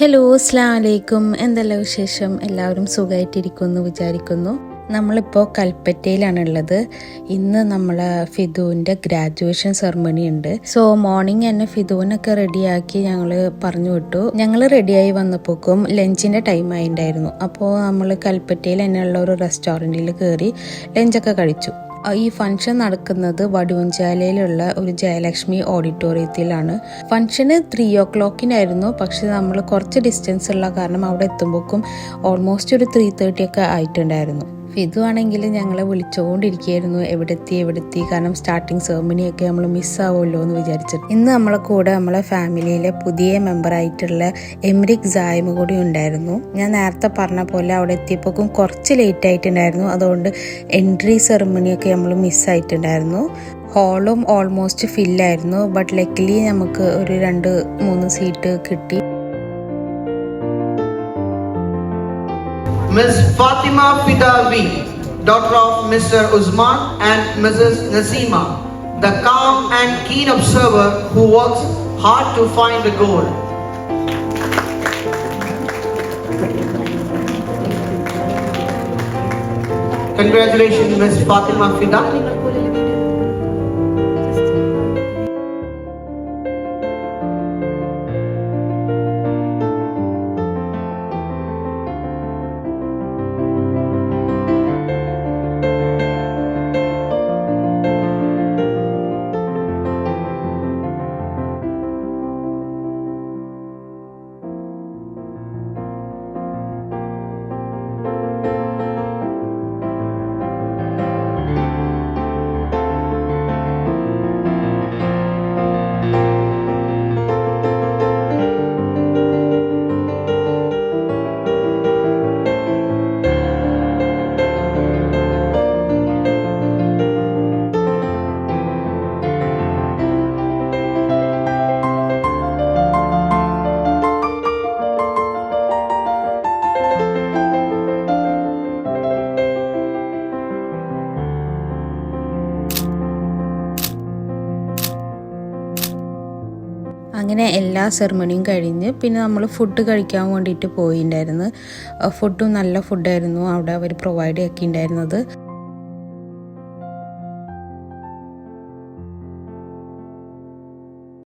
Hello അസ്സലാമു അലൈക്കും. എന്തെല്ലാം വിശേഷം? എല്ലാവരും സുഖമായിട്ടിരിക്കുമെന്ന് വിചാരിക്കുന്നു. നമ്മളിപ്പോൾ കൽപ്പറ്റയിലാണുള്ളത്. ഇന്ന് നമ്മളെ ഫിദുവിൻ്റെ ഗ്രാജുവേഷൻ സെറമണി ഉണ്ട്. സോ മോർണിംഗ് തന്നെ ഫിദുവിനൊക്കെ റെഡിയാക്കി ഞങ്ങൾ പറഞ്ഞു വിട്ടു. ഞങ്ങൾ റെഡിയായി വന്നപ്പോഴേക്കും ലഞ്ചിൻ്റെ ടൈം ആയിട്ടുണ്ടായിരുന്നു. അപ്പോൾ നമ്മൾ കൽപ്പറ്റയിൽ തന്നെയുള്ള ഒരു റെസ്റ്റോറൻറ്റിൽ കയറി ലഞ്ചൊക്കെ കഴിച്ചു. ഈ ഫംഗ്ഷൻ നടക്കുന്നത് വടുവഞ്ചാലയിലുള്ള ഒരു ജയലക്ഷ്മി ഓഡിറ്റോറിയത്തിലാണ്. ഫംഗ്ഷന് 3 o'clock പക്ഷെ നമ്മൾ കുറച്ച് ഡിസ്റ്റൻസ് ഉള്ള കാരണം അവിടെ എത്തുമ്പോഴേക്കും ഓൾമോസ്റ്റ് ഒരു 3:30 ഒക്കെ ആയിട്ടുണ്ടായിരുന്നു. ഫിദു ആണെങ്കിൽ ഞങ്ങളെ വിളിച്ചുകൊണ്ടിരിക്കുകയായിരുന്നു, എവിടെത്തി കാരണം സ്റ്റാർട്ടിങ് സെറമണിയൊക്കെ നമ്മൾ മിസ്സാവുമല്ലോ എന്ന് വിചാരിച്ചിട്ട്. ഇന്ന് നമ്മളെ കൂടെ നമ്മളെ ഫാമിലിയിലെ പുതിയ മെമ്പറായിട്ടുള്ള എംരിക് സായിമ കൂടി ഉണ്ടായിരുന്നു. ഞാൻ നേരത്തെ പറഞ്ഞ പോലെ അവിടെ എത്തിയപ്പോഴേക്കും കുറച്ച് ലേറ്റ് ആയിട്ടുണ്ടായിരുന്നു. അതുകൊണ്ട് എൻട്രി സെറമണിയൊക്കെ നമ്മൾ മിസ്സായിട്ടുണ്ടായിരുന്നു. ഹാളും ഓൾമോസ്റ്റ് ഫില്ലായിരുന്നു. ബട്ട് ലക്കിലി നമുക്ക് ഒരു 2-3 സീറ്റ് കിട്ടി. Ms. Fatima Fidawi, daughter of Mr. Usman and Mrs. Nasima, the calm and keen observer who works hard to find the goal. Congratulations, Ms. Fatima Fidawi. അങ്ങനെ എല്ലാ സെറമണിയും കഴിഞ്ഞ് പിന്നെ നമ്മൾ ഫുഡ് കഴിക്കാൻ വേണ്ടിയിട്ട് പോയിട്ടുണ്ടായിരുന്നു. ഫുഡും നല്ല ഫുഡായിരുന്നു അവിടെ അവർ പ്രൊവൈഡ് ആക്കിയിട്ടുണ്ടായിരുന്നത്.